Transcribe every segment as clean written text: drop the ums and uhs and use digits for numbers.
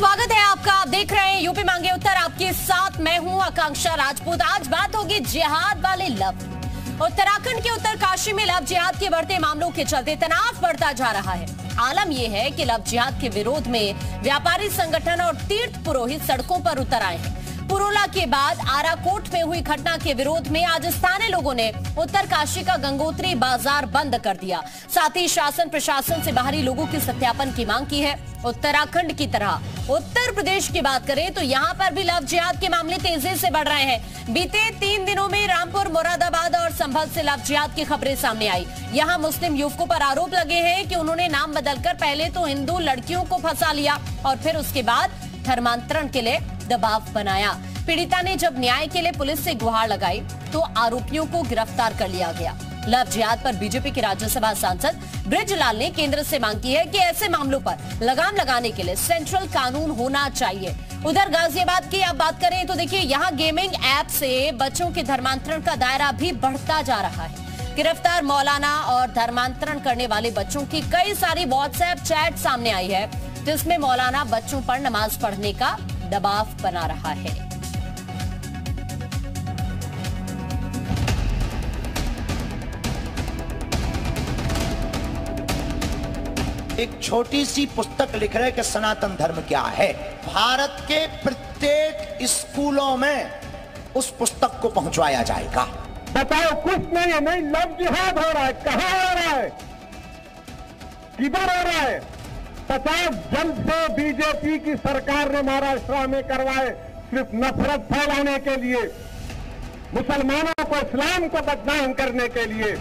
स्वागत है आपका। आप देख रहे हैं यूपी मांगे उत्तर, आपके साथ मैं हूं आकांक्षा राजपूत। आज बात होगी जिहाद वाले लव। उत्तराखंड के उत्तरकाशी में लव जिहाद के बढ़ते मामलों के चलते तनाव बढ़ता जा रहा है। आलम यह है कि लव जिहाद के विरोध में व्यापारी संगठन और तीर्थ पुरोहित सड़कों पर उतर आए हैं। पुरोला के बाद आराकोट में हुई घटना के विरोध में आज स्थानीय लोगों ने उत्तरकाशी का गंगोत्री बाजार बंद कर दिया। साथ ही शासन प्रशासन से बाहरी लोगों के सत्यापन की मांग की है। उत्तराखंड की तरह उत्तर प्रदेश की बात करें तो यहाँ पर भी लव जिहाद के मामले तेजी से बढ़ रहे हैं। बीते 3 दिनों में रामपुर, मुरादाबाद और संभल से लव जिहाद की खबरें सामने आई। यहाँ मुस्लिम युवकों पर आरोप लगे हैं कि उन्होंने नाम बदलकर पहले तो हिंदू लड़कियों को फंसा लिया और फिर उसके बाद धर्मांतरण के लिए दबाव बनाया। पीड़िता ने जब न्याय के लिए पुलिस से गुहार लगाई तो आरोपियों को गिरफ्तार कर लिया गया। लव जिहाद पर बीजेपी के राज्यसभा सांसद बृजलाल ने केंद्र से मांग की है कि ऐसे मामलों पर लगाम लगाने के लिए सेंट्रल कानून होना चाहिए। उधर गाजियाबाद की आप बात करें तो देखिए, यहाँ गेमिंग ऐप से बच्चों के धर्मांतरण का दायरा भी बढ़ता जा रहा है। गिरफ्तार मौलाना और धर्मांतरण करने वाले बच्चों की कई सारी व्हाट्सएप चैट सामने आई है, जिसमें मौलाना बच्चों पर नमाज पढ़ने का दबाव बना रहा है। एक छोटी सी पुस्तक लिख रहे कि सनातन धर्म क्या है। भारत के प्रत्येक स्कूलों में उस पुस्तक को पहुंचवाया जाएगा। बताओ, कुछ नहीं, लव जिहाद हो रहा है। कहां हो रहा है, किधर हो रहा है? 50 जन से बीजेपी की सरकार ने महाराष्ट्र में करवाए, सिर्फ नफरत फैलाने के लिए, मुसलमानों को, इस्लाम को बदनाम करने के लिए।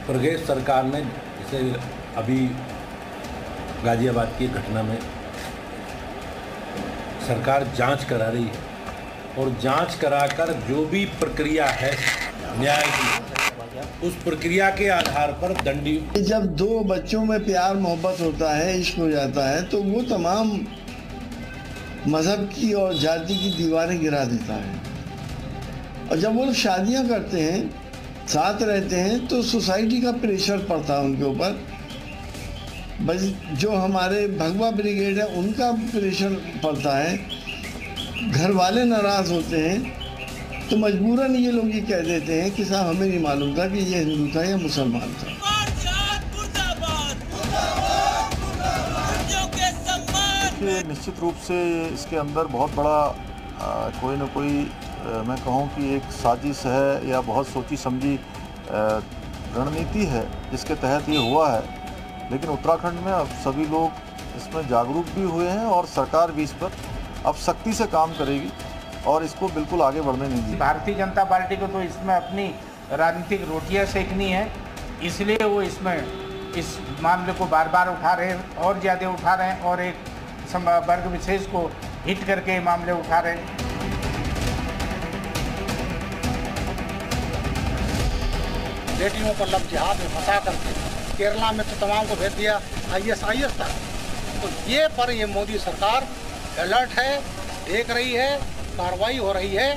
प्रदेश सरकार ने जैसे अभी गाजियाबाद की घटना में सरकार जांच करा रही है और जांच कराकर जो भी प्रक्रिया है न्याय की, उस प्रक्रिया के आधार पर दंडी। जब 2 बच्चों में प्यार मोहब्बत होता है, इश्क हो जाता है, तो वो तमाम मजहब की और जाति की दीवारें गिरा देता है। और जब वो लोग शादियां करते हैं, साथ रहते हैं, तो सोसाइटी का प्रेशर पड़ता है उनके ऊपर। बस जो हमारे भगवा ब्रिगेड है उनका प्रेशर पड़ता है, घर वाले नाराज़ होते हैं, तो मजबूरन ये लोग ये कह देते हैं कि साहब हमें नहीं मालूम था कि ये हिंदू था या मुसलमान था। निश्चित रूप से इसके अंदर बहुत बड़ा कोई न कोई मैं कहूँ कि एक साजिश है या बहुत सोची समझी रणनीति है जिसके तहत ये हुआ है। लेकिन उत्तराखंड में अब सभी लोग इसमें जागरूक भी हुए हैं और सरकार भी इस पर अब सख्ती से काम करेगी और इसको बिल्कुल आगे बढ़ने नहीं दी। भारतीय जनता पार्टी को तो इसमें अपनी राजनीतिक रोटियां सेकनी है, इसलिए वो इसमें इस मामले को बार बार उठा रहे हैं और ज़्यादा उठा रहे हैं और एक वर्ग विशेष को हिट करके मामले उठा रहे हैं। बेटियों को लव जिहाद में फंसा करके केरला में तो तमाम को भेज दिया ISIS तक। तो ये पर ये मोदी सरकार अलर्ट है, देख रही है, कार्रवाई हो रही है।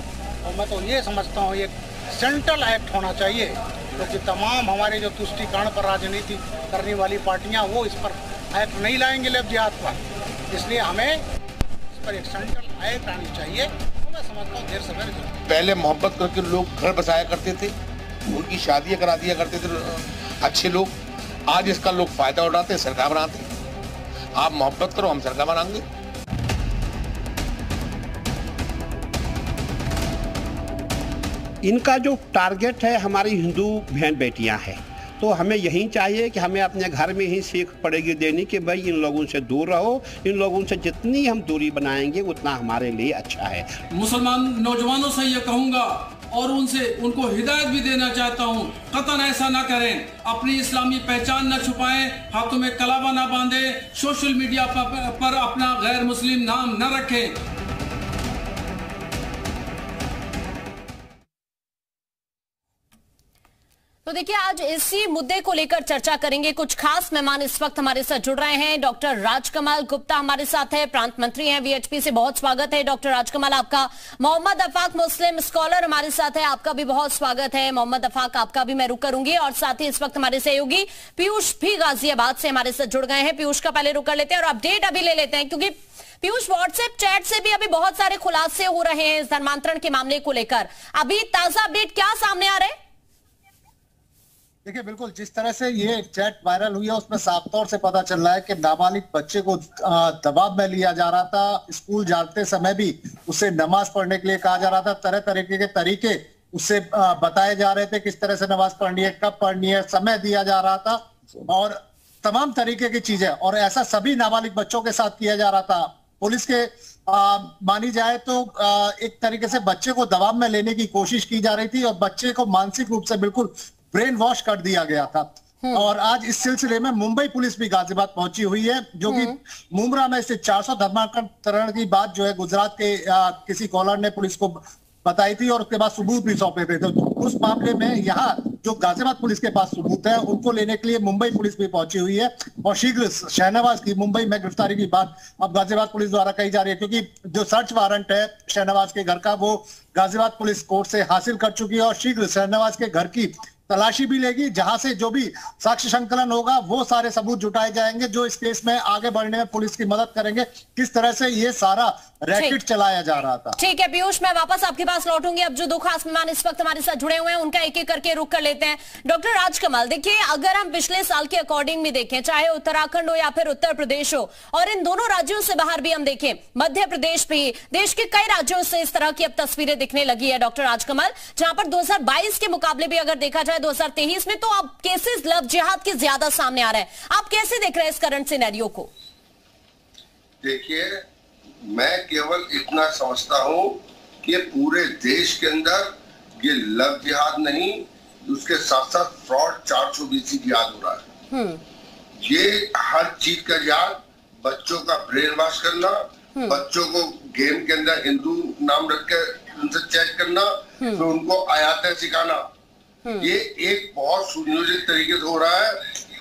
और मैं तो ये समझता हूँ ये सेंट्रल एक्ट होना चाहिए, क्योंकि तमाम हमारे जो तुष्टीकरण पर राजनीति करने वाली पार्टियाँ वो इस पर एक्ट नहीं लाएंगे लव जिहाद पर। इसलिए हमें इस पर एक सेंट्रल एक्ट आनी चाहिए। तो मैं समझता हूँ देर सवेर पहले मोहब्बत करके लोग घर बसाया करते थे, उनकी शादियां करा दिया करते थे अच्छे लोग। आज इसका लोग फायदा उठाते हैं, सरकार बनाते हैं। आप मोहब्बत करो, हम सरकार बनाएंगे। इनका जो टारगेट है हमारी हिंदू बहन बेटियां हैं, तो हमें यही चाहिए कि हमें अपने घर में ही सीख पड़ेगी देनी कि भाई इन लोगों से दूर रहो। इन लोगों से जितनी हम दूरी बनाएंगे उतना हमारे लिए अच्छा है। मुसलमान नौजवानों से ये कहूँगा और उनको हिदायत भी देना चाहता हूँ, कतन ऐसा ना करें, अपनी इस्लामी पहचान न छुपाएं, हाथों में कलावा ना बांधें, सोशल मीडिया पर अपना गैर मुस्लिम नाम न रखें। तो देखिए, आज इसी मुद्दे को लेकर चर्चा करेंगे। कुछ खास मेहमान इस वक्त हमारे साथ जुड़ रहे हैं। डॉक्टर राजकमल गुप्ता हमारे साथ है, प्रांत मंत्री हैं वीएचपी से। बहुत स्वागत है डॉक्टर राजकमल आपका। मोहम्मद अफाक मुस्लिम स्कॉलर हमारे साथ है, आपका भी बहुत स्वागत है। मोहम्मद अफाक, आपका भी मैं रुक करूंगी। और साथ ही इस वक्त हमारे सहयोगी पीयूष भी गाजियाबाद से हमारे साथ जुड़ गए हैं। पीयूष का पहले रुक कर लेते हैं और अपडेट अभी ले लेते हैं, क्योंकि पीयूष, व्हाट्सएप चैट से भी अभी बहुत सारे खुलासे हो रहे हैं इस धर्मांतरण के मामले को लेकर। अभी ताजा अपडेट क्या सामने आ रहे हैं? देखिए, बिल्कुल जिस तरह से ये चैट वायरल हुई है उसमें साफ तौर से पता चल रहा है कि नाबालिग बच्चे को दबाव में लिया जा रहा था। स्कूल जाते समय भी उसे नमाज पढ़ने के लिए कहा जा रहा था। तरह तरह के तरीके उससे बताए जा रहे थे, किस तरह से नमाज पढ़नी है, कब पढ़नी है, समय दिया जा रहा था और तमाम तरीके की चीजें। और ऐसा सभी नाबालिग बच्चों के साथ किया जा रहा था। पुलिस के मानी जाए तो एक तरीके से बच्चे को दबाव में लेने की कोशिश की जा रही थी और बच्चे को मानसिक रूप से बिल्कुल ब्रेन वॉश कर दिया गया था। और आज इस सिलसिले में मुंबई पुलिस भी गाजियाबाद पहुंची हुई है, जो कि मुमरा में से 400 धर्मांतरण की बात जो है गुजरात के किसी कॉलर ने पुलिस को बताई थी और उसके बाद सबूत भी सौंपे थे। तो उस मामले में यहाँ जो गाजियाबाद पुलिस के पास सबूत है उनको लेने के लिए मुंबई पुलिस भी पहुंची हुई है। और शीघ्र शहनवाज की मुंबई में गिरफ्तारी की बात अब गाजियाबाद पुलिस द्वारा कही जा रही है, क्योंकि जो सर्च वारंट है शहनवाज के घर का वो गाजियाबाद पुलिस कोर्ट से हासिल कर चुकी है और शीघ्र शहनवाज के घर की तलाशी भी लेगी, जहां से जो भी साक्ष्य संकलन होगा वो सारे सबूत जुटाए जाएंगे जो इस केस में आगे बढ़ने में पुलिस की मदद करेंगे, किस तरह से ये सारा रैकेट चलाया जा रहा था। ठीक है पीयूष, मैं वापस आपके पास लौटूंगी। अब जो दो खास मेहमान इस वक्त हमारे साथ जुड़े हुए हैं उनका एक एक करके रुक कर लेते हैं। डॉक्टर राजकमल, देखिए, अगर हम पिछले साल के अकॉर्डिंग भी देखें, चाहे उत्तराखंड हो या फिर उत्तर प्रदेश हो, और इन दोनों राज्यों से बाहर भी हम देखें, मध्य प्रदेश भी, देश के कई राज्यों से इस तरह की अब तस्वीरें दिखने लगी है डॉक्टर राजकमल, जहां पर 2022 के मुकाबले भी अगर देखा जाए 2023 में, तो अब केसेस लव जिहाद के ज्यादा सामने आ रहे हैं। आप कैसे देख रहे हैं इस करंट सिनेरियो को? देखिए, मैं केवल इतना समझता हूं कि पूरे देश के अंदर ये लव जिहाद नहीं, उसके साथ साथ फ्रॉड 420 जिहाद हो रहा है। ये हर चीज का जिहाद, बच्चों का ब्रेन वॉश करना, बच्चों को गेम के अंदर हिंदू नाम रख के उनसे चैट करना, फिर उनको आयातें सिखाना, ये एक बहुत सुनियोजित तरीके से हो रहा है।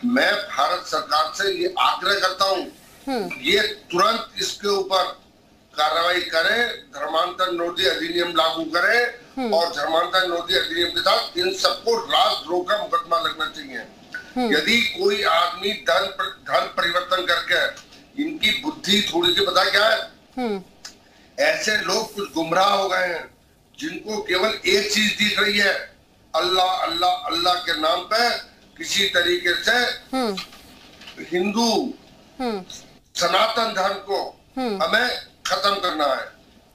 मैं भारत सरकार से ये आग्रह करता हूँ, ये तुरंत इसके ऊपर कार्रवाई करें, धर्मांतर निरोधी अधिनियम लागू करें और धर्मांतर निरोधी अधिनियम के साथ इन सबको राजद्रोह का मुकदमा लगना चाहिए। यदि कोई आदमी धर्म परिवर्तन करके, इनकी बुद्धि थोड़ी सी पता क्या है, ऐसे लोग कुछ गुमराह हो गए हैं जिनको केवल एक चीज दिख रही है, अल्लाह अल्लाह अल्लाह के नाम पे किसी तरीके से हिंदू सनातन धर्म को हमें खत्म करना है।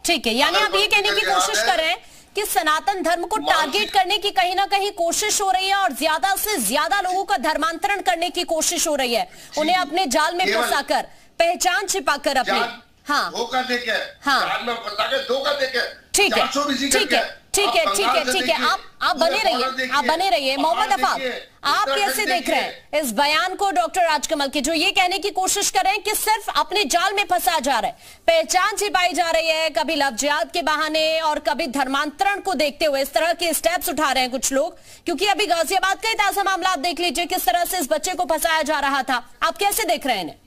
ठीक है, यानी आप ये कहने की कोशिश कर रहे हैं कि सनातन धर्म को टारगेट करने की कहीं ना कहीं कोशिश हो रही है और ज्यादा से ज्यादा लोगों का धर्मांतरण करने की कोशिश हो रही है, उन्हें अपने जाल में फंसाकर, पहचान छिपाकर अपनी, हाँ, धोखा देके, जाल में फंसा के धोखा देके। ठीक है, ठीक है, ठीक है, ठीक है, ठीक है, आप बने रहिए, आप बने रहिए। मोहम्मद अफाक, आप कैसे देख रहे हैं इस बयान को डॉक्टर राजकमल के, जो ये कहने की कोशिश कर रहे हैं कि सिर्फ अपने जाल में फंसा जा रहा है, पहचान छिपाई जा रही है, कभी लव जिहाद के बहाने और कभी धर्मांतरण को देखते हुए इस तरह के स्टेप्स उठा रहे हैं कुछ लोग, क्योंकि अभी गाजियाबाद का ही ताजा मामला आप देख लीजिए, किस तरह से इस बच्चे को फंसाया जा रहा था। आप कैसे देख रहे हैं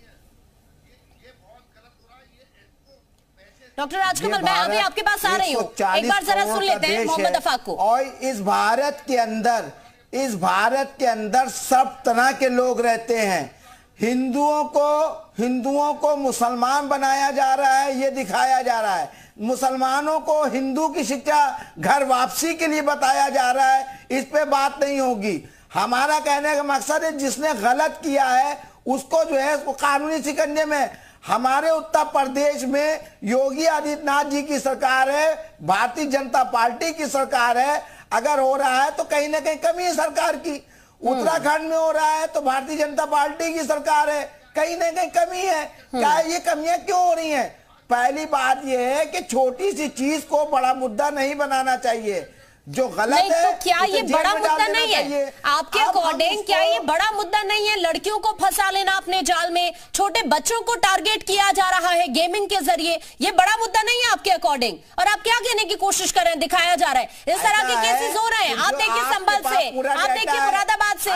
डॉक्टर राजकमल? मैं अभी आपके पास आ रही हूँ, एक बार जरा सुन लेते हैं मोहम्मद अफाक को। और इस भारत के अंदर सब तरह के लोग रहते हैं। हिंदुओं को मुसलमान बनाया जा रहा है, ये दिखाया जा रहा है। मुसलमानों को हिंदू की शिक्षा घर वापसी के लिए बताया जा रहा है, इस पे बात नहीं होगी। हमारा कहने का मकसद है जिसने गलत किया है उसको जो है उसको कानूनी सिकंजे में। हमारे उत्तर प्रदेश में योगी आदित्यनाथ जी की सरकार है, भारतीय जनता पार्टी की सरकार है। अगर हो रहा है तो कहीं ना कहीं कमी है सरकार की। उत्तराखंड में हो रहा है तो भारतीय जनता पार्टी की सरकार है, कहीं ना कहीं कमी है। क्या ये कमियां क्यों हो रही हैं? पहली बात यह है कि छोटी सी चीज को बड़ा मुद्दा नहीं बनाना चाहिए। जो गलत नहीं, है तो क्या उसे ये जेल बड़ा में डाल मुद्दा देना नहीं है चाहिए। आपके अब हम अकॉर्डिंग? क्या ये बड़ा मुद्दा नहीं है लड़कियों को फंसा लेना अपने जाल में, छोटे बच्चों को टारगेट किया जा रहा है गेमिंग के जरिए? ये बड़ा मुद्दा नहीं है आपके अकॉर्डिंग? और आप क्या कहने की कोशिश कर रहे हैं, दिखाया जा रहा है इस तरह के केसेस हो रहे हैं। आप देखिए संभल से, आप देखिए मुरादाबाद से,